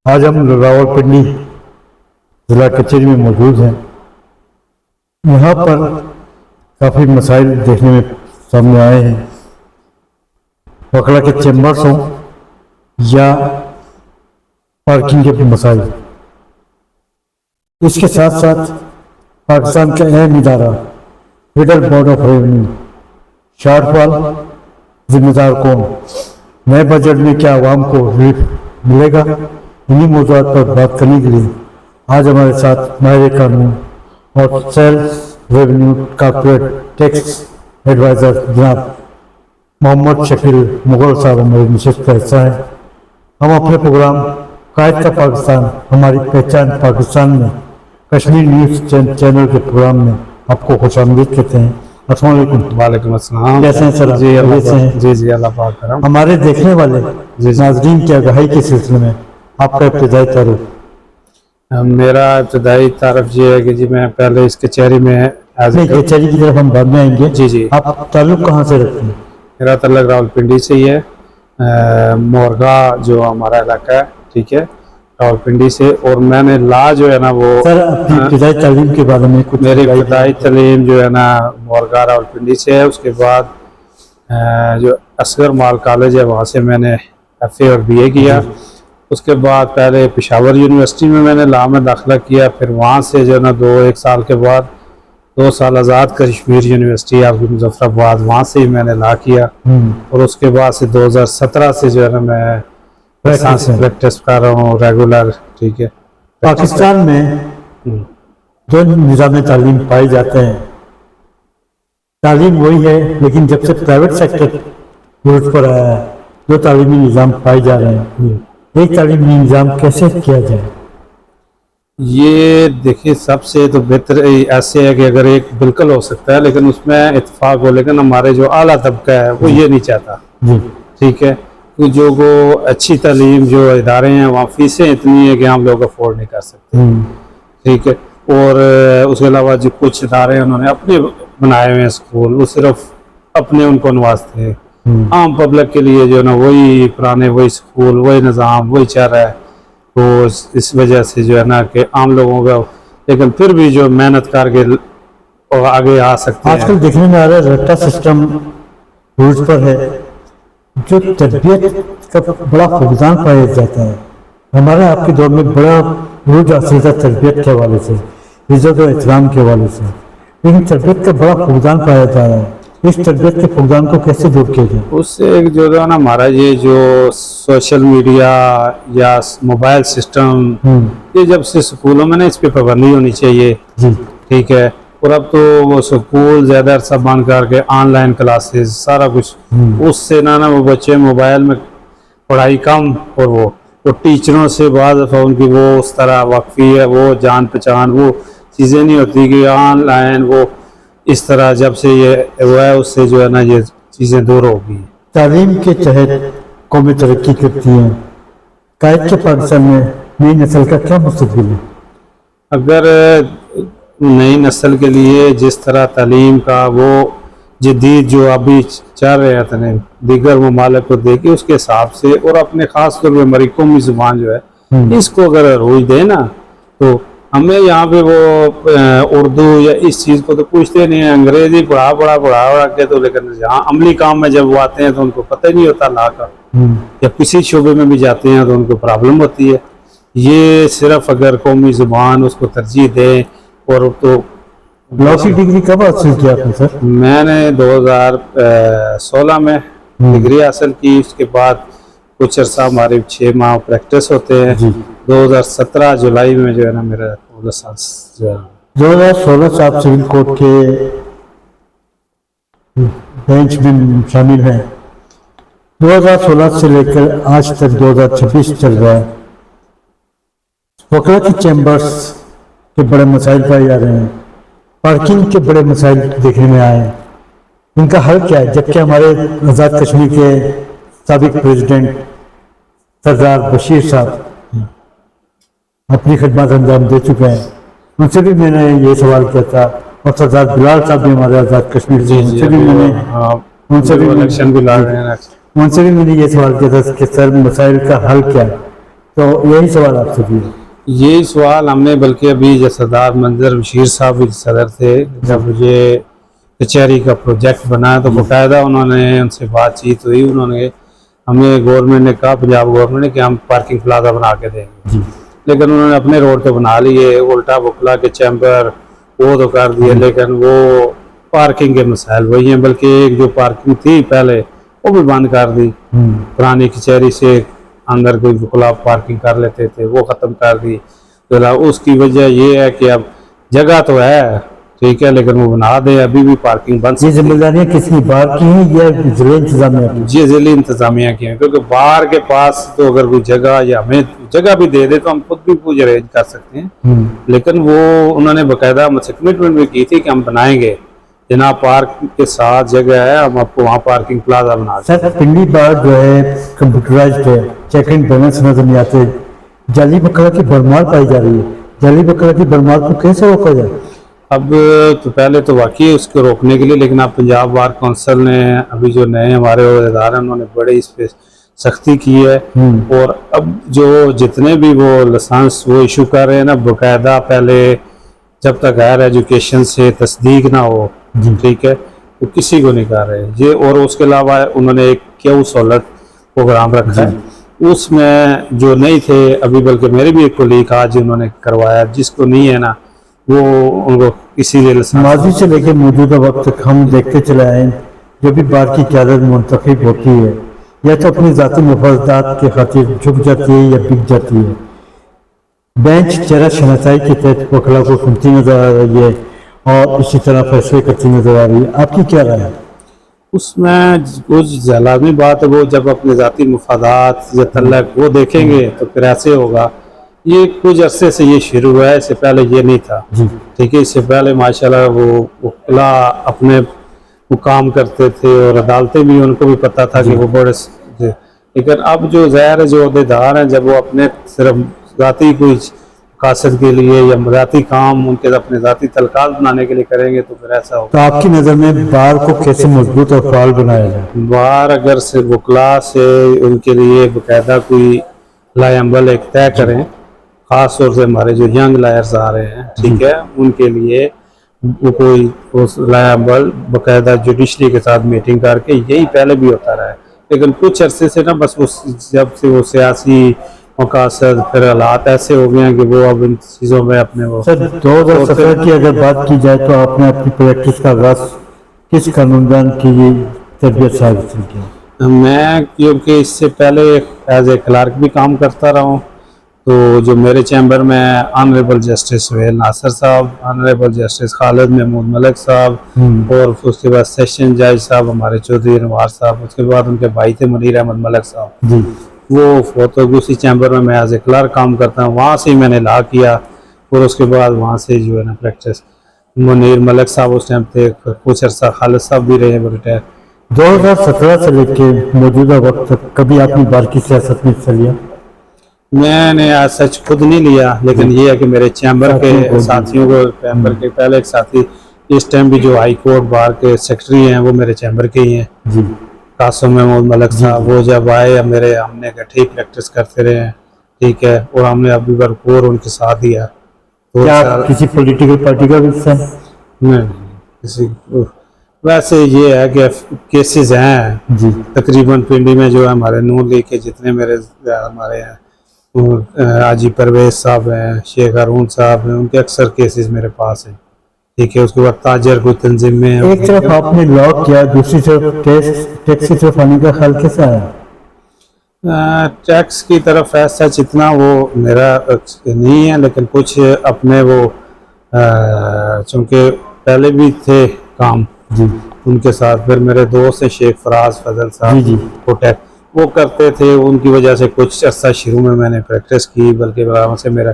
آج ہم راولپنڈی ضلع کچہری میں موجود ہیں. یہاں پر کافی مسائل دیکھنے میں سامنے آئے ہیں. وکلا کے چیمبرز ہوں یا پارکنگ کے مسائل. اس کے ساتھ ساتھ پاکستان کا اہم ادارہ federal board of revenue short fall ذمہ دار کون؟ نئے بجٹ میں کیا عوام کو ریلیف ملے گا؟ انہی موضوعات پر بات کرنے کے لیے آج ہمارے ساتھ ماہر قانون اور sales revenue corporate tax adviser جناب محمد شکیل مغل صاحب ہماری نشست کا حصہ ہیں. ہم اپنے پروگرام قائد کا پاکستان ہماری پہچان پاکستان میں کشمیر نیوز چینل کے پروگرام میں آپ کو خوش آمدید کہتے ہیں. السلام علیکم. وعلیکم السلام. کیسے ہیں سر؟ جی اللہ پاک کرم. ہمارے دیکھنے والے ناظرین کی آگاہی کے سلسلے میں آپ کا ابتدائی تعارف. میرا ابتدائی تعارف یہ ہے کہ جی میں پہلے اس کچہری میں کچہری کی طرف ہم بعد میں آئیں گے. جی آپ تعلق کہاں سے رکھتے ہیں؟ میرا تعلق راولپنڈی سے ہی ہے. مورگا جو ہمارا علاقہ ہے ٹھیک ہے راولپنڈی سے. اور میں نے لا جو ہے نا وہ سر اپنی ابتدائی تعلیم کے بارے میں کچھ. میری ابتدائی تعلیم جو ہے نا مورگا راولپنڈی سے ہے. اس کے بعد جو اصغر مال کالج ہے وہاں سے میں نے ایف اے اور بی اے کیا. اس کے بعد پہلے پشاور یونیورسٹی میں نے لا میں داخلہ کیا. پھر وہاں سے جو ہے نا ایک سال کے بعد 2 سال آزاد کشمیر یونیورسٹی آپ کی مظفر آباد وہاں سے ہی میں نے لا کیا. اور اس کے بعد سے 2017 سے جو ہے نا میں پریکٹس کر رہا ہوں ریگولر. ٹھیک ہے. پاکستان میں دو نظام تعلیم پائے جاتے ہیں. تعلیم وہی ہے لیکن جب سے پرائیویٹ سیکٹر روز پر آیا ہے دو تعلیمی نظام پائے جا رہے ہیں. ایک تعلیمی نظام کیسے کیا جائے؟ یہ دیکھیں سب سے تو بہتر ایسے ہے کہ اگر ایک بالکل ہو سکتا ہے لیکن اس میں اتفاق ہو. لیکن ہمارے جو اعلیٰ طبقہ ہے وہ یہ نہیں چاہتا. ٹھیک ہے. جو وہ اچھی تعلیم جو ادارے ہیں وہاں فیسیں اتنی ہیں کہ ہم لوگ افورڈ نہیں کر سکتے. ٹھیک ہے. اور اس کے علاوہ جو کچھ ادارے ہیں انہوں نے اپنے بنائے ہوئے ہیں اسکول وہ صرف اپنے ان کو نوازتے ہیں. عام پبلک کے لیے جو ہے نا وہی پرانے وہی اسکول وہی نظام وہی چل رہا ہے. تو اس وجہ سے جو ہے نا کہ عام لوگوں کا لیکن پھر بھی جو محنت کر کے آگے آ سکتے ہیں. آج کل دیکھنے میں آ رہا ہے رٹا سسٹم روز پر ہے جو تربیت کا بڑا فقدان پایا جاتا ہے. ہمارا آپ کے دور میں بڑا روز حاصل تھا تربیت کے حوالے سے عزت و احترام کے حوالے سے. لیکن تربیت کا بڑا فقدان پایا جا رہا ہے. اس تربیت کے فقدان کو کیسے دور کیا جائے؟ اس سے ایک جو ہے نا ہمارا یہ جو سوشل میڈیا یا موبائل سسٹم یہ جب سے اسکولوں میں نا اس پہ پابندی ہونی چاہیے. ٹھیک ہے. اور اب تو وہ اسکول زیادہ عرصہ بند کر کے آن لائن کلاسز سارا کچھ اس سے نا وہ بچے موبائل میں پڑھائی کم اور وہ ٹیچروں سے بعض دفعہ ان کی وہ اس طرح واقفی ہے وہ جان پہچان وہ چیزیں نہیں ہوتی کہ آن لائن وہ اس طرح جب سے یہ ہوا ہے اس سے جو ہے نا یہ چیزیں دور ہو گئی. تعلیم کے تحت قومی ترقی کرتی ہیں. قائد کے پاکستان میں نئی نسل کا کیا مستقبل ہے؟ اگر نئی نسل کے لیے جس طرح تعلیم کا وہ جدید جو ابھی چل رہے ہیں دیگر ممالک کو دیکھے اس کے حساب سے اور اپنے خاص طور پہ ہماری قومی زبان جو ہے اس کو اگر عروج دے نا تو ہمیں یہاں پہ وہ اردو یا اس چیز کو تو پوچھتے نہیں ہیں. انگریزی پڑھا کے تو لیکن جہاں عملی کام میں جب وہ آتے ہیں تو ان کو پتہ ہی نہیں ہوتا لا کا یا کسی شعبے میں بھی جاتے ہیں تو ان کو پرابلم ہوتی ہے. یہ صرف اگر قومی زبان اس کو ترجیح دیں. اور تو لا کی ڈگری کب حاصل کیا آپ نے سر؟ میں نے 2016 میں ڈگری حاصل کی. اس کے بعد کچھ عرصہ ہمارے 6 ماہ پریکٹس ہوتے ہیں. 2017 جولائی میں جو ہے نا میرا 2016 سے آپ سول کوڈ کے بینچ میں شامل ہیں. 2016 سے لے کر آج تک 2026 چل رہا ہے. وکلا کی چیمبرز کے بڑے مسائل پائے جا رہے ہیں. پارکنگ کے بڑے مسائل دیکھنے میں آئے ہیں. ان کا حل کیا ہے جبکہ ہمارے آزاد کشمیر کے سابق پریزیڈنٹ سردار بشیر صاحب اپنی خدمات انجام دے چکے ہیں؟ ان سے بھی میں نے یہ سوال کیا تھا. اور سردار بلال صاحب بھی ہمارے آزاد کشمیر سے ان سے بھی میں نے یہ سوال کیا تھا کہ سر مسائل کا حل کیا ہے. تو یہی سوال آپ سے بھی ہے. یہی سوال ہم نے بلکہ ابھی جو سردار منظر بشیر صاحب صدر تھے جب یہ کچہری کا پروجیکٹ بنا تو باقاعدہ انہوں نے ان سے بات چیت ہوئی. انہوں نے ہمیں گورنمنٹ نے کہا پنجاب گورنمنٹ نے کہ ہم پارکنگ پلازا بنا کے دیں گے جی لیکن انہوں نے اپنے روڈ پہ بنا لیے الٹا بکلا کے چیمبر وہ تو کر دیے لیکن وہ پارکنگ کے مسائل وہی ہیں بلکہ ایک جو پارکنگ تھی پہلے وہ بھی بند کر دی. پرانی کچہری سے اندر کوئی بکلا پارکنگ کر لیتے تھے وہ ختم کر دی. اس کی وجہ یہ ہے کہ اب جگہ تو ہے ٹھیک ہے لیکن وہ بنا دیں ابھی بھی پارکنگ بند. یہ ذمہ داریاں کس کی بار کی ہیں یا ضلع انتظامیہ کی؟ جی ضلع انتظامیہ کی ہیں کیونکہ باہر کے پاس تو اگر کوئی جگہ یا ہمیں جگہ بھی دے دے تو ہم خود بھی کچھ ارینج کر سکتے ہیں لیکن وہ انہوں نے باقاعدہ مجھ سے کمٹمنٹ بھی کی تھی کہ ہم بنائیں گے جناب پارک کے ساتھ جگہ ہے ہم آپ کو وہاں پارکنگ پلازا بنا دیں. سر پنڈی بار جو ہے کمپیوٹرائزڈ ہے چیک اینڈ بیلنس نظر نہیں آتے جعلی بکرا کی برمار پائی جا رہی ہے جعلی بکرا کی برمار کو کیسے روکا جائے؟ اب تو پہلے تو واقعی اس کو روکنے کے لیے لیکن اب پنجاب بار کونسل نے ابھی جو نئے ہمارے عہدیدار ہیں انہوں نے بڑے اس پہ سختی کی ہے اور اب جو جتنے بھی وہ لائسنس وہ ایشو کر رہے ہیں نا باقاعدہ پہلے جب تک ہائر ایجوکیشن سے تصدیق نہ ہو ٹھیک ہے تو کسی کو نہیں کر رہے یہ. اور اس کے علاوہ انہوں نے ایک کیو سہولت پروگرام رکھا ہے اس میں جو نہیں تھے ابھی بلکہ میرے بھی ایک کولیگ آج انہوں نے کروایا جس کو نہیں ہے نا وہ ان کو اسی لیے ماضی سے لے کے موجودہ وقت تک ہم دیکھتے چلے آئے ہیں جو بھی بار کی قیادت منتخب ہوتی ہے یا تو اپنی ذاتی مفادات کے خاطر جھک جاتی ہے یا بک جاتی ہے. بینچ چہرہ شناسائی کے تحت وکلا کو سنتی نظر آ رہی ہے اور اسی طرح فیصلے کرتی نظر آ رہی ہے. آپ کی کیا رائے ہے؟ اس میں کچھ لازمی بات ہے وہ جب اپنے ذاتی مفادات یا تعلق وہ دیکھیں گے تو پھر ایسے ہوگا. یہ کچھ عرصے سے یہ شروع ہوا ہے اس سے پہلے یہ نہیں تھا ٹھیک ہے. اس سے پہلے ماشاءاللہ وہ وکلا اپنے کام کرتے تھے اور عدالتیں بھی ان کو بھی پتہ تھا کہ وہ بڑے لیکن اب جو ظاہر جو عہدیدار ہیں جب وہ اپنے صرف ذاتی کوئی مقاصد کے لیے یا ذاتی کام ان کے اپنے ذاتی تعلقات بنانے کے لیے کریں گے تو پھر ایسا ہوگا. تو آپ کی نظر میں بار کو کیسے مضبوط اور فعال بنایا جائے؟ بار اگر سے وکلا سے ان کے لیے باقاعدہ کوئی لائے عمل ایک طے کریں خاص طور سے ہمارے جو ینگ لائرز آ رہے ہیں ٹھیک ہے ان کے لیے وہ کوئی لائے عمل باقاعدہ جوڈیشری کے ساتھ میٹنگ کر کے یہی پہلے بھی ہوتا رہا ہے لیکن کچھ عرصے سے نا بس وہ جب سے وہ سیاسی مقاصد پھر حالات ایسے ہو گئے ہیں کہ وہ اب ان چیزوں میں اپنے وہ سر 2017 کی اگر بات کی جائے تو آپ نے اپنی پریکٹس کا آغاز کس قانوندان کی تربیت سے حاصل کیا؟ میں کیونکہ اس سے پہلے ایز اے کلرک بھی کام کرتا رہا ہوں تو جو میرے چیمبر میں آنریبل جسٹس سہیل ناصر صاحب آنریبل جسٹس خالد محمود ملک صاحب اور اس کے بعد سیشن جج صاحب ہمارے چودھری انوار صاحب اس کے بعد ان کے بھائی تھے منیر احمد ملک صاحب وہ فوت ہو گئے. اسی چیمبر میں ایز اے کلرک کام کرتا ہوں وہاں سے میں نے لا کیا اور اس کے بعد وہاں سے جو ہے نا پریکٹس منیر ملک صاحب اس ٹائم تھے کچھ عرصہ خالد صاحب بھی رہے ہیں ریٹائر. 2017 سے لے کے موجودہ وقت تک کبھی آپ نے بار کی سیاست میں حصہ لیا؟ میں نے آج سچ خود نہیں لیا لیکن یہ ہے کہ میرے چیمبر کے ساتھیوں کو چیمبر کے پہلے ایک ساتھی اس ٹائم بھی جو ہائی کورٹ بار کے سیکرٹری ہیں وہ میرے چیمبر کے ہی ہیں قاسم محمود ملک صاحب. وہ جب آئے ہم نے اکٹھے ہی پریکٹس کرتے رہے ہیں ٹھیک ہے اور ہم نے ابھی بھرپور ان کے ساتھ دیا. کیا کسی پولیٹیکل پارٹی کا بھی حصہ ہے؟ نہیں کسی ویسے یہ ہے کہ کیسز ہیں تقریباً پنڈی میں جو ہے ہمارے نون لیگ کے جتنے میرے ہمارے ہیں حاجی پرویز صاحب ہیں شیخ ہارون صاحب ہیں ان کے اکثر کیسز میرے پاس ہیں ٹھیک ہے. اس کے بعد تاجر کوئی تنظیم میں ایک طرف آپ نے لا کیا دوسری طرف ٹیکس کی طرف آنے کا خیال کیسا ہے؟ ٹیکس کی طرف ایسا جتنا وہ میرا نہیں ہے لیکن کچھ اپنے وہ چونکہ پہلے بھی تھے کام ان کے ساتھ پھر میرے دوست ہیں شیخ فراز فضل صاحب وہ کرتے تھے ان کی وجہ سے کچھ عرصہ شروع میں نے پریکٹس کی بلکہ وہاں سے میرا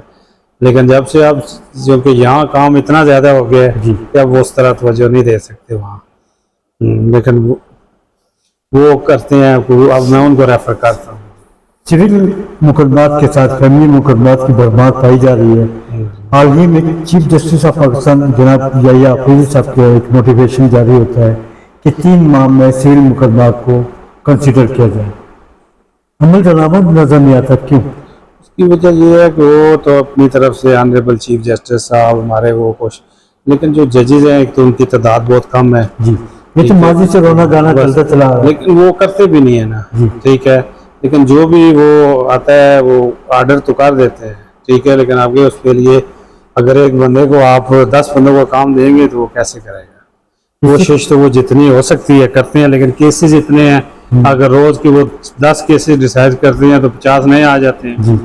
لیکن جب سے اب جو کہ یہاں کام اتنا زیادہ ہو گیا ہے کہ اب وہ اس طرح توجہ نہیں دے سکتے وہاں لیکن وہ کرتے ہیں اب میں ان کو ریفر کرتا ہوں. سول مقدمات کے ساتھ فیملی مقدمات کی برمار پائی جا رہی ہے. حال ہی میں چیف جسٹس آف پاکستان جناب یحییٰ آفریدی صاحب کا ایک نوٹیفیکیشن جاری ہوتا ہے کہ 3 ماہ میں سول مقدمات کو کنسیڈر کیا جائے. عمل درآمد نظر نہیں آتا کیوں؟ اس کی وجہ یہ ہے کہ وہ تو اپنی طرف سے آنریبل چیف جسٹس صاحب ہمارے وہ کوشش، لیکن جو ججز ہیں ایک تو ان کی تعداد بہت کم ہے جی، یہ تو ماضی سے رونا گانا چلتا چلا آ رہا ہے. لیکن وہ کرتے بھی نہیں ہے نا. جی. ٹھیک ہے، لیکن جو بھی وہ آتا ہے وہ آرڈر تو کر دیتے ہیں. ٹھیک ہے، لیکن آپ کے اس کے لیے اگر ایک بندے کو آپ 10 بندوں کو کام دیں گے تو وہ کیسے کرے گا؟ کوشش تو وہ جتنی ہو سکتی ہے کرتے ہیں، لیکن کیسز اتنے ہیں اگر روز کی وہ 10 کیسز ڈیسائڈ کرتے ہیں تو 50 نئے آ جاتے ہیں. جی.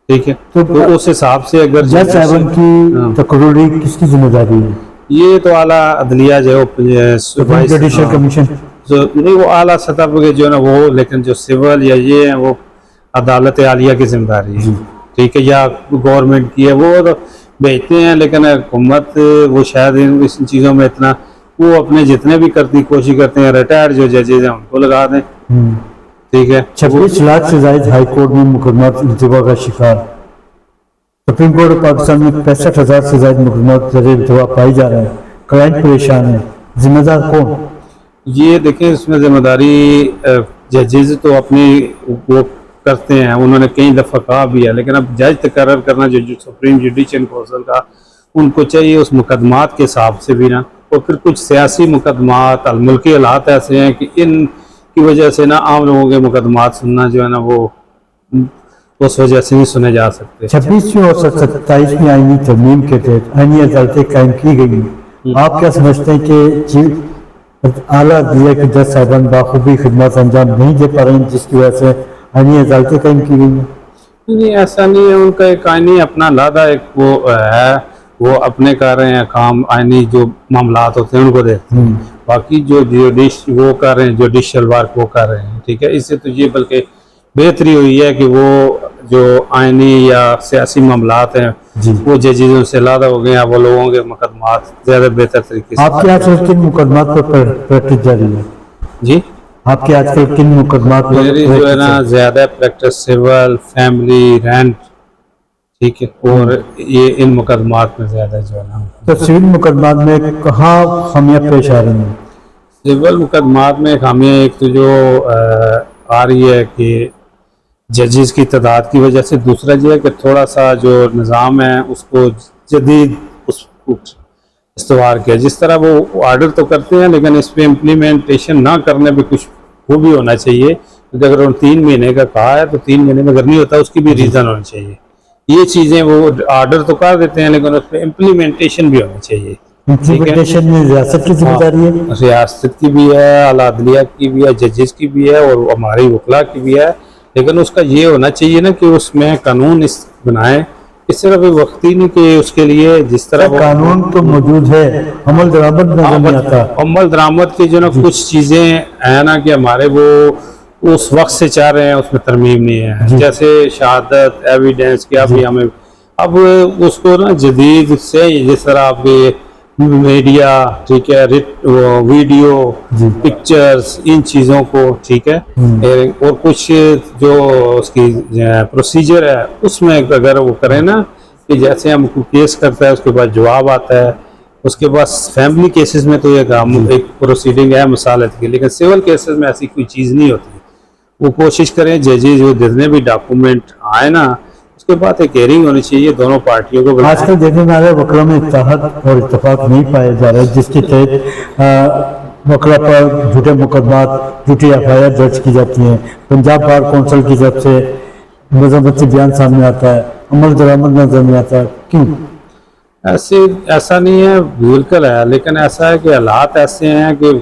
ٹھیک ہے، تو اس حساب سے اگر جج صاحبان کی تقرری کس کی ذمہ داری ہے؟ یہ تو اعلیٰ عدلیہ جو جوڈیشل کمیشن نہیں، وہ اعلیٰ سطح پہ جو ہے نا وہ، لیکن جو سول یا یہ ہیں وہ عدالت عالیہ کی ذمہ داری ہے. ٹھیک ہے، یا گورنمنٹ کی ہے، وہ تو بھیجتے ہیں، لیکن حکومت وہ شاید ان چیزوں میں اتنا وہ اپنے جتنے بھی کرتی کوشش کرتے ہیں ریٹائرڈ جو ججز ہیں ان کو لگا دیں. ٹھیک ہے، 26 لاکھ سے زائد ہائی کورٹ میں مقدمات التوا کا شکار. سپریم کورٹ آف پاکستان میں 65,000 سے زائد مقدمات زیر التوا پائی جا رہے ہیں. کلائنٹ پریشان ہے، ذمہ دار کون؟ یہ دیکھیں اس میں ذمہ داری ججز تو اپنی وہ کرتے ہیں، انہوں نے کئی دفعہ کہا بھی ہے، لیکن اب جج تقرر کرنا جو سپریم جوڈیشل کونسل کا ان کو چاہیے اس مقدمات کے حساب سے بھی نا. اور پھر کچھ سیاسی مقدمات الملکی حالات ایسے ہیں کہ ان کی وجہ سے نا عام لوگوں کے مقدمات سننا جو ہے نا وہ اس وجہ سے نہیں سنے جا سکتے. 26ویں اور 27ویں آئینی ترمیم کے تحت آئینی عدالتیں قائم کی گئی ہیں. آپ کیا سمجھتے ہیں کہ اعلیٰ عدلیہ کے جج صاحبان باخوبی خدمات انجام نہیں دے پا رہے ہیں جس کی وجہ سے آئینی عدالتیں قائم کی گئی ہیں؟ نہیں، ایسا نہیں ہے، ان کا ایک آئینی اپنا علیحدہ ایک وہ ہے، وہ اپنے کر رہے ہیں کام، آئینی جو معاملات ہوتے ہیں ان کو دیکھتے ہیں. باقی جو وہ کر رہے ہیں جوڈیشل ورک وہ کر رہے ہیں. ٹھیک ہے، اس سے تو یہ بلکہ بہتری ہوئی ہے کہ وہ جو آئینی یا سیاسی معاملات ہیں وہ ججزوں سے علیحدہ ہو گئے ہیں، وہ لوگوں کے مقدمات زیادہ بہتر طریقے سے. آپ کے آج کل کن مقدمات پر پریکٹس جاری ہے؟ جی، آپ کے آج کل کن مقدمات پر میری جو ہے نا زیادہ پریکٹس سول، فیملی، رینٹ، ٹھیک ہے، اور یہ ان مقدمات میں زیادہ جو ہے نا. تو سول مقدمات میں کہاں خامیاں پیش آ رہی ہیں؟ سول مقدمات میں خامیاں ایک تو جو آ رہی ہے کہ ججز کی تعداد کی وجہ سے، دوسرا یہ ہے کہ تھوڑا سا جو نظام ہے اس کو جدید استوار کیا. جس طرح وہ آرڈر تو کرتے ہیں لیکن اس پہ امپلیمنٹیشن نہ کرنے پہ کچھ وہ بھی ہونا چاہیے، کیونکہ اگر انہوں نے 3 مہینے کا کہا ہے تو 3 مہینے میں اگر نہیں ہوتا اس کی بھی ریزن ہونا چاہیے. یہ چیزیں وہ آرڈر تو کر دیتے ہیں لیکن اس پہ امپلیمنٹیشن بھی ہونی چاہیے. امپلیمنٹیشن میں ریاست کی ذمہ داری ہے، ریاست کی بھی ہے، اعلیٰ عدلیہ کی بھی ہے، ججز کی بھی ہے اور ہماری وکلا کی بھی ہے. لیکن اس کا یہ ہونا چاہیے نا کہ اس میں قانون بنائیں، اس طرح بھی وقتی نہیں کہ اس کے لیے جس طرح قانون تو موجود ہے، عمل درآمد نظر نہیں آتا. عمل درآمد کی جو نا کچھ چیزیں ہیں نا کہ ہمارے وہ اس وقت سے چاہ رہے ہیں اس میں ترمیم نہیں ہے. جیسے شہادت، ایویڈنس کی ابھی ہمیں اب اس کو نا جدید سے جس طرح آپ کے میڈیا، ٹھیک ہے، ویڈیو، پکچرز، ان چیزوں کو، ٹھیک ہے، اور کچھ جو اس کی پروسیجر ہے اس میں اگر وہ کریں نا کہ جیسے ہم کو کیس کرتا ہے اس کے بعد جواب آتا ہے، اس کے بعد فیملی کیسز میں تو ایک پروسیڈنگ ہے مسالت کی، لیکن سول کیسز میں ایسی کوئی چیز نہیں ہوتی. وہ کوشش کریں ججز جو جتنے بھی ڈاکومنٹ آئے نا اس کے بعد ایک ہیئرنگ ہونی چاہیے دونوں پارٹیوں کو. آج کل دیکھنے میں آ رہا ہے وکلا میں اتحاد اور اتفاق نہیں پائے جا رہے، جس کے تحت وکلا پر جھوٹے مقدمات، جھوٹی FIR درج کی جاتی ہیں. پنجاب بار کونسل کی جب سے مذمتی بیان سامنے آتا ہے، عمل درآمد نظر نہیں آتا. کیوں؟ ایسا نہیں ہے، بالکل ہے، لیکن ایسا ہے کہ حالات ایسے ہیں کہ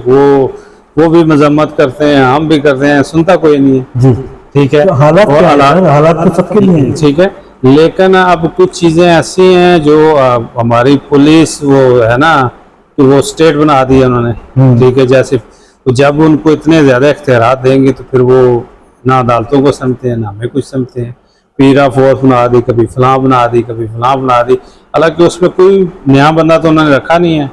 وہ بھی مذمت کرتے ہیں، ہم بھی کرتے ہیں، سنتا کوئی نہیں ہے. جی، ٹھیک ہے، حالات تو سب کے لیے ہیں. ٹھیک ہے، لیکن اب کچھ چیزیں ایسی ہیں جو ہماری پولیس وہ ہے نا کہ وہ اسٹیٹ بنا دی ہے انہوں نے. ٹھیک ہے، جیسے جب ان کو اتنے زیادہ اختیارات دیں گے تو پھر وہ نہ عدالتوں کو سمجھتے ہیں نہ ہمیں کچھ سمجھتے ہیں. پیرا فورس بنا دی، کبھی فلاں بنا دی، کبھی فلاں بنا دی، حالانکہ اس میں کوئی نیا بندہ تو انہوں نے رکھا نہیں ہے،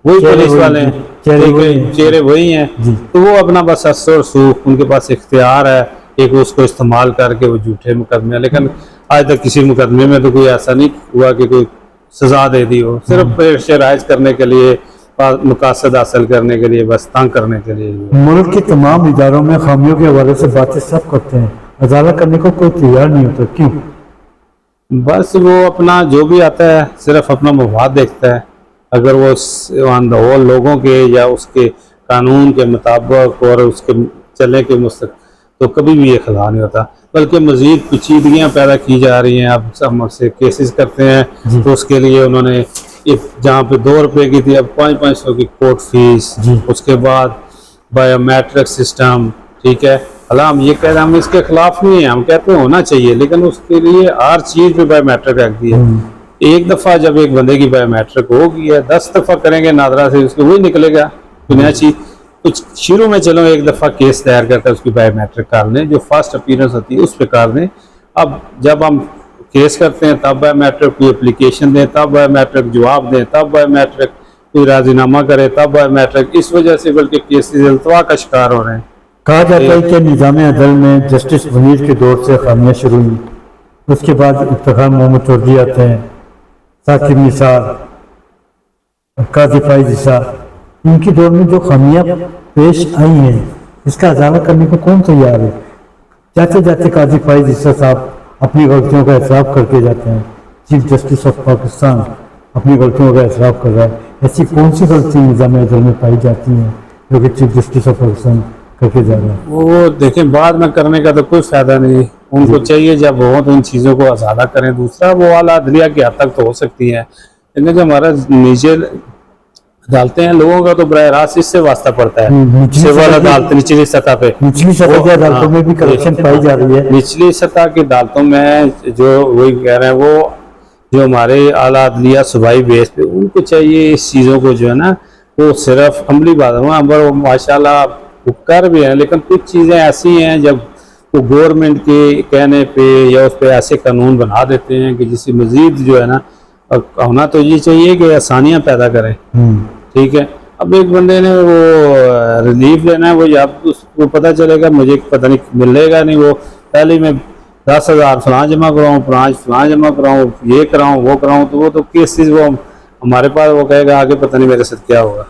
وہی پولیس والے ہیں، چہرے وہی ہیں. تو وہ اپنا بس اثر سوکھ، ان کے پاس اختیار ہے ایک اس کو استعمال کر کے وہ جھوٹے مقدمے. لیکن آج تک کسی مقدمے میں تو کوئی ایسا نہیں ہوا کہ کوئی سزا دے دی ہو، صرف شرائط کرنے کے لیے، مقاصد حاصل کرنے کے لیے، بس تنگ کرنے کے لیے. ملک کے تمام اداروں میں خامیوں کے حوالے سے باتیں سب کرتے ہیں، ازالہ کرنے کو کوئی تیار نہیں ہوتا. کیوں؟ بس وہ اپنا جو بھی آتا ہے صرف اپنا مفاد دیکھتا ہے. اگر وہ آن دا ہول لوگوں کے یا اس کے قانون کے مطابق اور اس کے چلنے کے تو کبھی بھی یہ خلا نہیں ہوتا, بلکہ مزید پیچیدگیاں پیدا کی جا رہی ہیں. اب ہم سے کیسز کرتے ہیں تو اس کے لیے انہوں نے جہاں پہ 2 روپے کی تھی اب 500 کی کورٹ فیس, اس کے بعد بایو میٹرک سسٹم. ٹھیک ہے, ہم یہ کہہ رہے ہیں ہم اس کے خلاف نہیں ہیں, ہم کہتے ہیں ہونا چاہیے, لیکن اس کے لیے ہر چیز پہ بایو میٹرک رکھ دی ہے. ایک دفعہ جب ایک بندے کی بایو میٹرک ہوگی ہے 10 دفعہ کریں گے نادرا سے اس کو وہی نکلے گا دنیا چیز. کچھ شروع میں چلو ایک دفعہ کیس تیار کرتا ہے اس کی بایو میٹرک کر لیں, جو فرسٹ اپیرنس ہوتی ہے اس پہ کر دیں. اب جب ہم کیس کرتے ہیں تب بایو میٹرک کوئی اپلیکیشن دیں, تب بایو میٹرک جواب دیں, تب بایو میٹرک کوئی راضی نامہ کرے, تب بایو میٹرک. اس وجہ سے بلکہ کیسز التوا کا شکار ہو رہے ہیں. کہا جاتا ہے کہ نظام عدل میں جسٹس منیر کے دور سے خامیاں شروع ہوئی, اس کے بعد افتخار محمد چودھری آتے ہیں, ثاقب نثار, قاضی فائز عیسیٰ. ان کے دور میں جو خامیاں پیش آئی ہیں اس کا ازالہ کرنے کو کون تیار ہے؟ جاتے جاتے قاضی فائز عیسیٰ صاحب اپنی غلطیوں کا اعتراف کر کے جاتے ہیں. چیف جسٹس آف پاکستان اپنی غلطیوں کا اعتراف کر رہا ہے. ایسی کون سی غلطی نظام عدل میں پائی جاتی ہیں جو کہ چیف جسٹس آف پاکستان کر کے جا رہا ہے؟ وہ دیکھیں بعد میں کرنے کا تو کوئی فائدہ نہیں. ان کو چاہیے جب ہو تو ان چیزوں کو ازالہ کریں. دوسرا وہ اعلیٰ عدلیہ کی حد تک تو ہو سکتی ہیں, لیکن جو ہمارا نیچے عدالتیں ہیں لوگوں کا تو براہ راست اس سے واسطہ پڑتا ہے. سول عدالت نچلی سطح پہ, نچلی سطح کی عدالتوں میں بھی کرپشن پائی جا رہی ہے. نچلی سطح کی عدالتوں میں جو وہی کہہ رہے ہیں وہ جو ہمارے اعلیٰ عدلیہ صوبائی بیس پہ ان کو چاہیے اس چیزوں کو جو ہے نا وہ صرف عملی بات ہے. ماشاء اللہ کر بھی ہیں, لیکن کچھ چیزیں ایسی ہیں جب وہ گورنمنٹ کے کہنے پہ یا اس پہ ایسے قانون بنا دیتے ہیں کہ جس سے مزید جو ہے نا ہونا تو یہ چاہیے کہ آسانیاں پیدا کریں. ٹھیک ہے, اب ایک بندے نے وہ ریلیف لینا ہے, وہ جب اس کو پتہ چلے گا مجھے پتہ نہیں ملے گا نہیں, وہ پہلے میں 10,000 فلاں جمع کراؤں, فلاں جمع کراؤں, یہ کراؤں وہ کراؤں, تو وہ تو کیسز وہ ہمارے پاس وہ کہے گا آگے پتہ نہیں میرے ساتھ کیا ہوگا.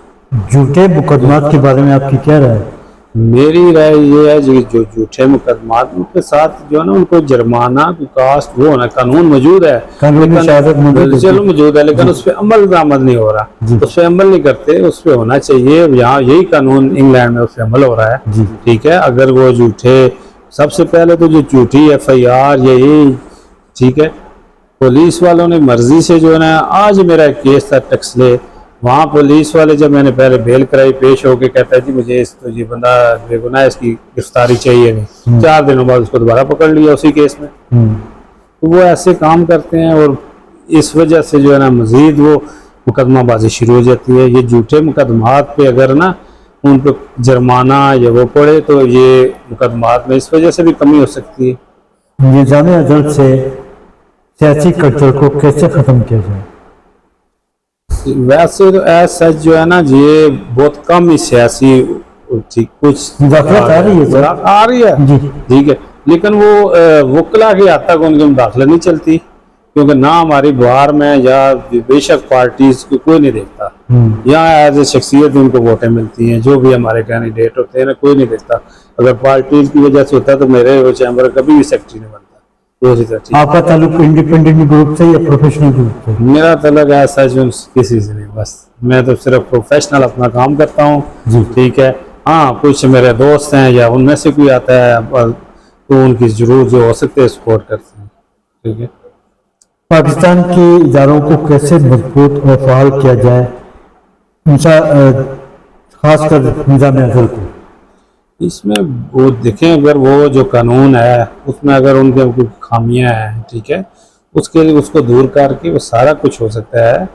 جھوٹے مقدمات کے بارے میں آپ کی کیا رائے ہے؟ میری رائے یہ ہے جو جھوٹے مقدمات ان کے ساتھ جو ہے نا ان کو جرمانہ کاسٹ وہ ہونا, قانون موجود ہے, چلو موجود ہے, لیکن اس پہ عمل درآمد نہیں ہو رہا. اس پہ عمل نہیں کرتے, اس پہ ہونا چاہیے. یہاں یہی قانون انگلینڈ میں اس پہ عمل ہو رہا ہے. ٹھیک ہے, اگر وہ جھوٹے سب سے پہلے تو جو جھوٹی FIR یہی ٹھیک ہے, پولیس والوں نے مرضی سے جو ہے نا, آج میرا کیس تھا ٹیکسلے, وہاں پولیس والے جب میں نے پہلے بیل کرائی پیش ہو کے کہتا ہے جی مجھے تو یہ بندہ بے گناہ ہے, اس کی گرفتاری چاہیے نہیں. 4 دنوں بعد اس کو دوبارہ پکڑ لیا اسی کیس میں. تو وہ ایسے کام کرتے ہیں اور اس وجہ سے جو ہے نا مزید وہ مقدمہ بازی شروع ہو جاتی ہے. یہ جھوٹے مقدمات پہ اگر نا ان پہ جرمانہ یا وہ پڑے تو یہ مقدمات میں اس وجہ سے بھی کمی ہو سکتی ہے. نظام عدل سے سیاسی کلچر کو کیسے ختم کیا جائے؟ ویسے تو ایسا جو ہے نا یہ بہت کم ہی سیاسی کچھ مداخلت آ رہی ہے. ٹھیک ہے, لیکن وہ وکلا کی حد تک ان کی مداخلت نہیں چلتی, کیونکہ نہ ہماری بہار میں یا بے شک پارٹیز کو کوئی نہیں دیکھتا. یہاں ایز اے شخصیت ان کو ووٹیں ملتی ہیں, جو بھی ہمارے کینڈیڈیٹ ہوتے ہیں نا کوئی نہیں دیکھتا. اگر پارٹیز کی وجہ سے ہوتا ہے تو میرے وہ چیمبر کبھی بھی سیکرٹری نہیں بنتا. آپ کا تعلق انڈیپینڈنٹ گروپ سے یا پروفیشنل گروپ سے؟ میرا تعلق ایسا کسی سے نہیں, بس میں تو صرف پروفیشنل اپنا کام کرتا ہوں. ٹھیک ہے, ہاں کچھ میرے دوست ہیں یا ان میں سے کوئی آتا ہے تو ان کی ضرور جو ہو سکتے ہیں سپورٹ کرتے ہیں. ٹھیک ہے, پاکستان کے اداروں کو کیسے مضبوط اور فعال کیا جائے, خاص کر نظام عدل کو؟ اس میں وہ دیکھیں اگر وہ جو قانون ہے اس میں اگر ان کے کوئی خامیاں ہیں ٹھیک ہے, اس کے لیے اس کو دور کر کے وہ سارا کچھ ہو سکتا ہے,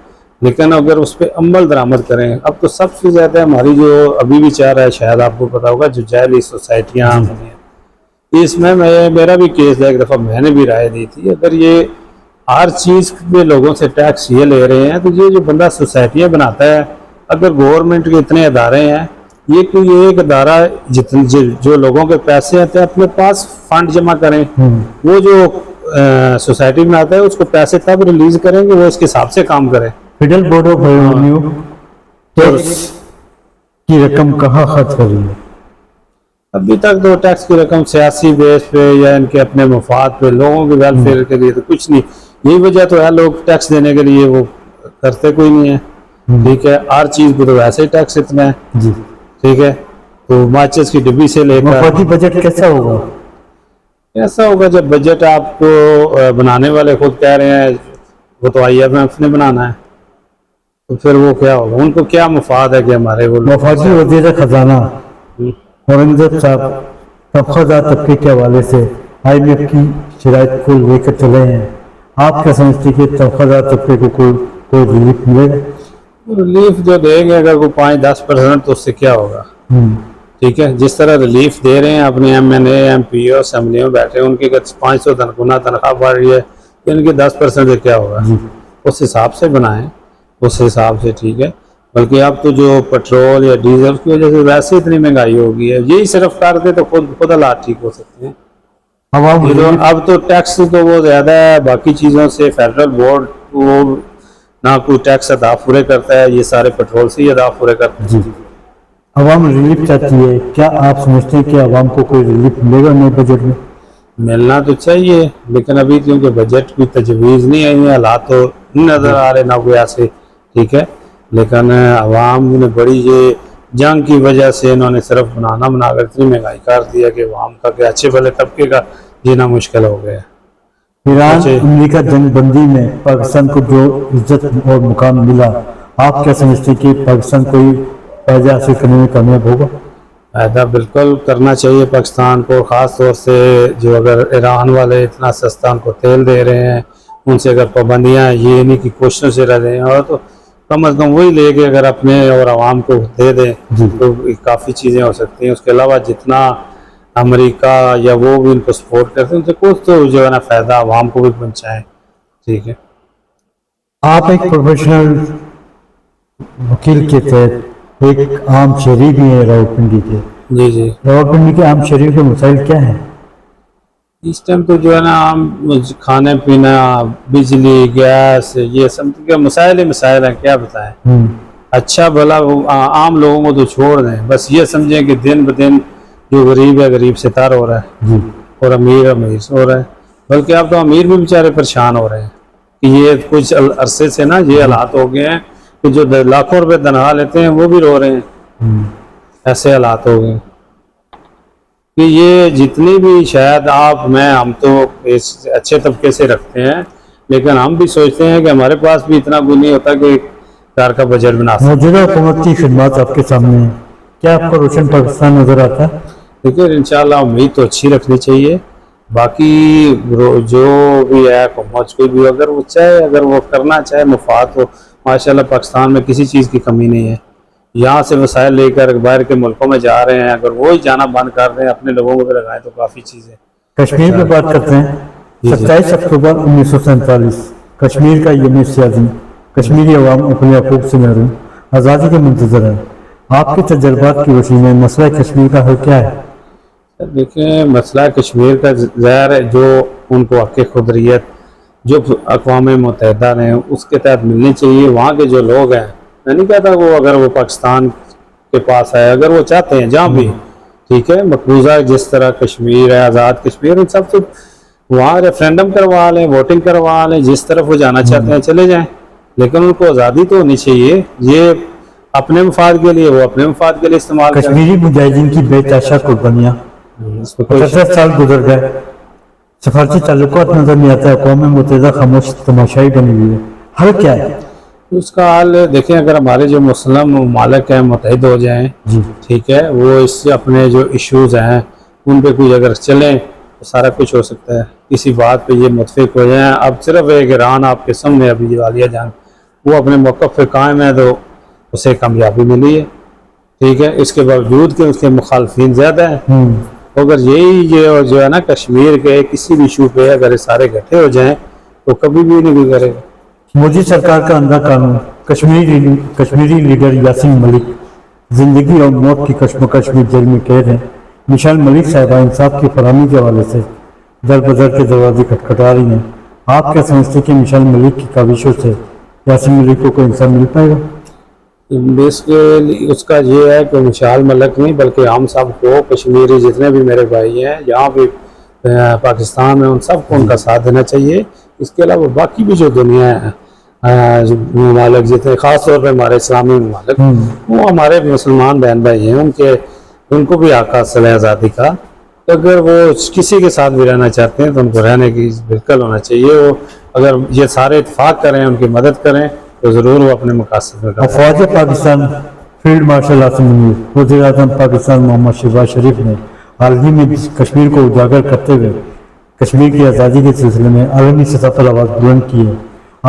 لیکن اگر اس پہ عمل درآمد کریں. اب تو سب سے زیادہ ہماری جو ابھی بھی چاہ رہا ہے شاید آپ کو پتا ہوگا جو جعلی سوسائٹیاں ہیں, اس میں میرا بھی کیس ہے, ایک دفعہ میں نے بھی رائے دی تھی. اگر یہ ہر چیز پہ لوگوں سے ٹیکس یہ لے رہے ہیں تو یہ جو بندہ سوسائٹیاں بناتا ہے, اگر گورنمنٹ کے اتنے ادارے ہیں, یہ کوئی ایک ادارہ جو لوگوں کے پیسے آتے ہیں اپنے پاس فنڈ جمع کریں, وہ جو سوسائٹی میں آتا ہے اس کو پیسے تب ریلیز کریں کہ وہ اس کے حساب سے کام کرے. Federal board of revenue tax کی رقم کہاں خرچ کر رہی ہے؟ ابھی تک تو ٹیکس کی رقم سیاسی بیس پہ یا ان کے اپنے مفاد پہ لوگوں کے ویلفیئر کے لیے تو کچھ نہیں. یہی وجہ تو ہے، لوگ ٹیکس دینے کے لیے وہ کرتے کوئی نہیں ہے، ٹھیک ہے، ہر چیز پہ تو ویسے ہی ٹیکس اتنا ہے، جی ٹھیک ہے، تو ماچس کی ڈبی سے لے کر مفادی بجٹ کیسا ہوگا؟ ایسا ہوگا جب بجٹ آپ کو بنانے والے خود کہہ رہے ہیں وہ تو IMF نے بنانا ہے، تو پھر وہ کیا ہوگا، ان کو کیا مفاد ہے کہ ہمارے وہ مفادی وزیر خزانہ اورنگزیب صاحب طبقہ دار طبقے کے حوالے سے IMF کی شرائط کو لے کر چلے ہیں، آپ کیا سمجھتے ہیں کہ طبقہ دار طبقے کو کوئی ریلیف ملے گا؟ ریلیف جو دیں گے اگر کوئی 5-10% تو اس سے کیا ہوگا، ٹھیک ہے، جس طرح ریلیف دے رہے ہیں اپنے MNA MP اسمبلیوں میں بیٹھے ہیں، ان کی اگر 500 گنا تنخواہ بڑھ رہی ہے تو ان کی 10% سے کیا ہوگا، اس حساب سے بنائیں، اس حساب سے، ٹھیک ہے، بلکہ اب تو جو پیٹرول یا ڈیزل کی وجہ سے ویسے اتنی مہنگائی ہو گئی ہے، یہی صرف کر دے تو خود حالات ٹھیک ہو سکتے ہیں۔ اب تو ٹیکس تو وہ زیادہ ہے، باقی چیزوں سے فیڈرل بورڈ وہ نہ کوئی ٹیکس ادا پورے کرتا ہے، یہ سارے پیٹرول سے ہی ادا پورے کرتے ہیں۔ جی عوام ریلیف چاہتی ہے، کیا آپ سمجھتے ہیں کہ عوام کو کوئی ریلیف ملے گا نئے بجٹ میں؟ ملنا تو چاہیے، لیکن ابھی کیونکہ بجٹ کی تجویز نہیں آئی ہے، حالات تو نظر آ رہے نہ کوئی ایسے، ٹھیک ہے، لیکن عوام نے بڑی یہ جنگ کی وجہ سے انہوں نے صرف بنا کر اتنی مہنگائی کر دی ہے کہ عوام کا کہ اچھے بھلے طبقے کا جینا مشکل ہو گیا ہے۔ ایران امریکہ جنگ بندی میں پاکستان کو جو عزت اور مقام ملا، آپ کیا سمجھتے ہیں کہ پاکستان کوئی فائدہ حاصل کرنے میں کامیاب ہوگا؟ فائدہ بالکل کرنا چاہیے پاکستان کو، خاص طور سے جو اگر ایران والے اتنا سستا ان کو تیل دے رہے ہیں، ان سے اگر پابندیاں یہ نہیں کہ کوششوں سے رہ رہے ہیں، اور تو کم از کم وہی لے کے اگر اپنے اور عوام کو دے دیں تو کافی چیزیں ہو سکتی ہیں۔ اس کے علاوہ جتنا امریکہ یا وہ بھی ان کو سپورٹ کرتے ہیں ان سے کچھ تو جو ہے نا فائدہ عوام کو بھی پہنچائیں، ٹھیک ہے۔ آپ ایک پروفیشنل وکیل کے تحت ایک عام شہری بھی ہیں راولپنڈی کے، جی جی، راولپنڈی کے عام شہریوں کے مسائل کیا ہیں؟ اس ٹائم تو جو ہے نا عام کھانے پینا، بجلی، گیس، یہ سب کے مسائل ہی مسائل ہیں، کیا بتائیں۔ اچھا بھلا عام لوگوں کو تو چھوڑ دیں، بس یہ سمجھیں کہ دن بدن جو غریب ہے غریب سے تر ہو رہا ہے اور امیر ہو رہا ہے، بلکہ اب تو امیر بھی بیچارے پریشان ہو رہے ہیں کہ یہ کچھ عرصے سے نا یہ حالات ہو گئے ہیں کہ جو لاکھوں روپے تنخواہ لیتے ہیں وہ بھی رو رہے ہیں، ایسے حالات ہو گئے کہ یہ جتنی بھی شاید آپ میں ہم تو اچھے طبقے سے رکھتے ہیں، لیکن ہم بھی سوچتے ہیں کہ ہمارے پاس بھی اتنا کوئی نہیں ہوتا کہ گھر کا بجٹ بنا سکتے۔ موجودہ حکومت کی خدمات آپ کے سامنے ہیں، کیا آپ کو روشن پاکستان نظر آتا ہے؟ دیکھیے انشاءاللہ امید تو اچھی رکھنی چاہیے، باقی جو بھی ہے حکومت کوئی بھی اگر وہ چاہے، اگر وہ کرنا چاہے مفاد، تو ماشاءاللہ پاکستان میں کسی چیز کی کمی نہیں ہے۔ یہاں سے وسائل لے کر باہر کے ملکوں میں جا رہے ہیں، اگر وہی جانا بند کر دیں اپنے لوگوں کو لگائیں تو کافی چیزیں۔ کشمیر پہ بات کرتے ہیں، 27 اکتوبر 1947 کشمیر کا یوم سیاسی، کشمیری عوام اپنے حقوق سے محروم، آزادی کے منتظر ہے، آپ کے تجربات کی روشنی میں مسئلہ کشمیر کا حل کیا ہے؟ دیکھیں مسئلہ کشمیر کا ظاہر ہے جو ان کو حق خودریت جو اقوام متحدہ نے اس کے تحت ملنی چاہیے، وہاں کے جو لوگ ہیں، میں نہیں کہتا وہ اگر وہ پاکستان کے پاس ہے، اگر وہ چاہتے ہیں جہاں بھی، ٹھیک ہے، مقبوضہ جس طرح کشمیر ہے، آزاد کشمیر، ان سب سے وہاں ریفرینڈم کروا لیں، ووٹنگ کروا لیں، جس طرف وہ جانا چاہتے ہیں چلے جائیں، لیکن ان کو آزادی تو ہونی چاہیے، یہ اپنے مفاد کے لیے وہ اپنے مفاد کے لیے استعمال کریں۔ کشمیری مجاہدین کی بے تحاشا قربانیاں، 75 سال گزر گئے، سفارتی تعلقات نظر نہیں آتا، اقوام متحدہ خاموش تماشائی بنی ہوئی ہے، حل کیا ہے؟ اس کا حال دیکھیں اگر ہمارے جو مسلم ممالک ہیں متحد ہو جائیں، ٹھیک ہے، وہ اس سے اپنے جو ایشوز ہیں ان پہ کچھ اگر چلیں تو سارا کچھ ہو سکتا ہے، کسی بات پہ یہ متفق ہو جائیں۔ اب صرف ایک ایران آپ کے سامنے ابھی والیہ جنگ وہ اپنے موقف پہ قائم ہے تو اسے کامیابی ملی ہے، ٹھیک ہے، اس کے باوجود کہ اس کے مخالفین زیادہ ہیں، اگر یہی جو ہے نا کشمیر کے کسی بھی ایشو پہ اگر سارے اکٹھے ہو جائیں تو کبھی بھی نہیں کوئی کرے گا۔ مودی سرکار کا اندھا قانون، کشمیری لیڈر یاسین ملک زندگی اور موت کی کشمکش میں جیل میں قید ہیں، مشال ملک صاحبہ انصاف کی فراہمی کے حوالے سے در بدر کے دروازے کھٹکھٹا رہی ہیں، آپ کیا سمجھتے ہیں کہ مشال ملک کی کاوشوں سے یاسین ملک کو کوئی انصاف مل پائے گا؟ اس کا یہ ہے کہ مشال ملک نہیں بلکہ ہم سب کو کشمیری جتنے بھی میرے بھائی ہیں یہاں بھی پاکستان میں ان سب کو ان کا ساتھ دینا چاہیے، اس کے علاوہ باقی بھی جو دنیا ہے جو ممالک جتنے خاص طور پہ ہمارے اسلامی ممالک وہ ہمارے مسلمان بہن بھائی ہیں، ان کو بھی حق حاصل ہے آزادی کا. اگر وہ کسی کے ساتھ بھی رہنا چاہتے ہیں تو ان کو رہنے کی بالکل ہونا چاہیے. وہ اگر یہ سارے اتفاق کریں، ان کی مدد کریں تو ضرور وہ اپنے مقاصد میں کریں. افواج پاکستان فیلڈ مارشل عاصم منیر وزیر اعظم پاکستان محمد شہباز شریف نے حال ہی میں کشمیر کو اجاگر کرتے ہوئے کشمیر کی آزادی کے سلسلے میں عالمی سطح پر آواز بلند کی ہے.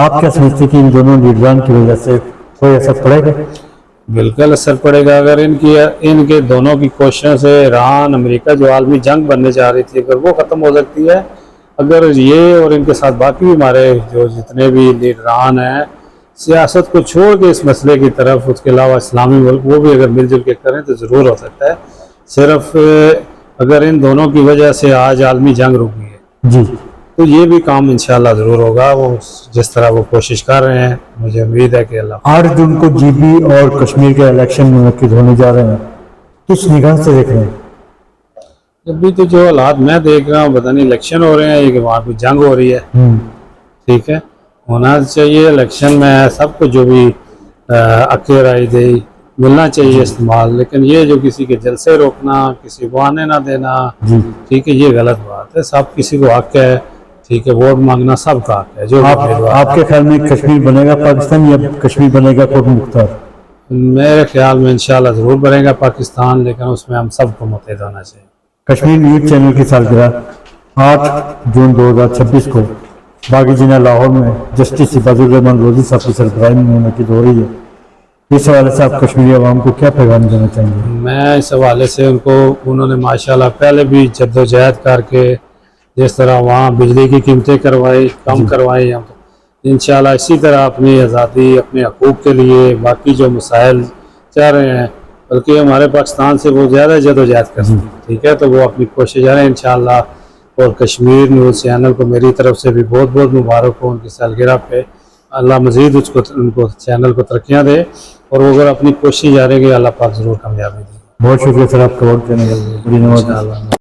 آپ کیا سمجھتے ہیں کہ ان دونوں لیڈران کی وجہ سے کوئی اثر پڑے گا؟ بالکل اثر پڑے گا. اگر ان کے دونوں کی کوششوں سے ایران امریکہ جو عالمی جنگ بننے جا رہی تھی اگر وہ ختم ہو سکتی ہے، اگر یہ اور ان کے ساتھ باقی بھی ہمارے جو جتنے بھی لیڈران ہیں سیاست کو چھوڑ کے اس مسئلے کی طرف، اس کے علاوہ اسلامی ملک وہ بھی اگر مل جل کے کریں تو ضرور ہو سکتا ہے. صرف اگر ان دونوں کی وجہ سے آج عالمی جنگ رکی ہے جی تو یہ بھی کام انشاءاللہ ضرور ہوگا. وہ جس طرح وہ کوشش کر رہے ہیں مجھے امید ہے کہ اللہ 8 جون کو جی بی اور کشمیر کے الیکشن منعقد ہونے جا رہے ہیں، کس نگاہ سے دیکھ رہے ہیں؟ ابھی تو جو حالات میں دیکھ رہا ہوں، پتہ نہیں الیکشن ہو رہے ہیں یہ کہ وہاں پہ جنگ ہو رہی ہے. ٹھیک ہے، ہونا چاہیے الیکشن میں سب کو جو بھی اکثر رائے دے ملنا چاہیے استعمال، لیکن یہ جو کسی کے جلسے روکنا، کسی کو آنے نہ دینا، ٹھیک ہے، یہ غلط بات ہے. سب کسی کو حق ہے، ٹھیک ہے، ووٹ مانگنا سب کا حق ہے. جو آپ کے خیال میں کشمیر بنے گا پاکستان یا کشمیر بنے گا خود مختار؟ میرے خیال میں انشاءاللہ ضرور بنے گا پاکستان، لیکن اس میں ہم سب کو متحد ہونا چاہیے. کشمیر نیوز چینل کی سالگرہ 8 جون 2026 کو باغی جناح لاہور میں جسٹس عباد الرحمان روزی صاحب کی سربراہی میں منعقد ہو رہی ہے. اس حوالے سے آپ کشمیری عوام کو کیا پیغام دینا چاہیں گے؟ میں اس حوالے سے انہوں نے ماشاءاللہ پہلے بھی جدوجہد کر کے جس طرح وہاں بجلی کی قیمتیں کم کروائی، ہم انشاءاللہ اسی طرح اپنی آزادی، اپنے حقوق کے لیے باقی جو مسائل چاہ رہے ہیں، بلکہ ہمارے پاکستان سے وہ زیادہ جدوجہد کرتے ہیں. ٹھیک ہے، تو وہ اپنی کوشش جاریں انشاءاللہ. اور کشمیر نیوز چینل کو میری طرف سے بھی بہت بہت مبارک ہو ان کی سالگرہ پہ. اللہ مزید ان کو چینل کو ترقیاں دے، اور وہ اگر اپنی کوشش جارے گی اللہ پاک ضرور کامیابی دے. بہت شکریہ سر آپ کا وقت دینے کے لیے. انشاءاللہ.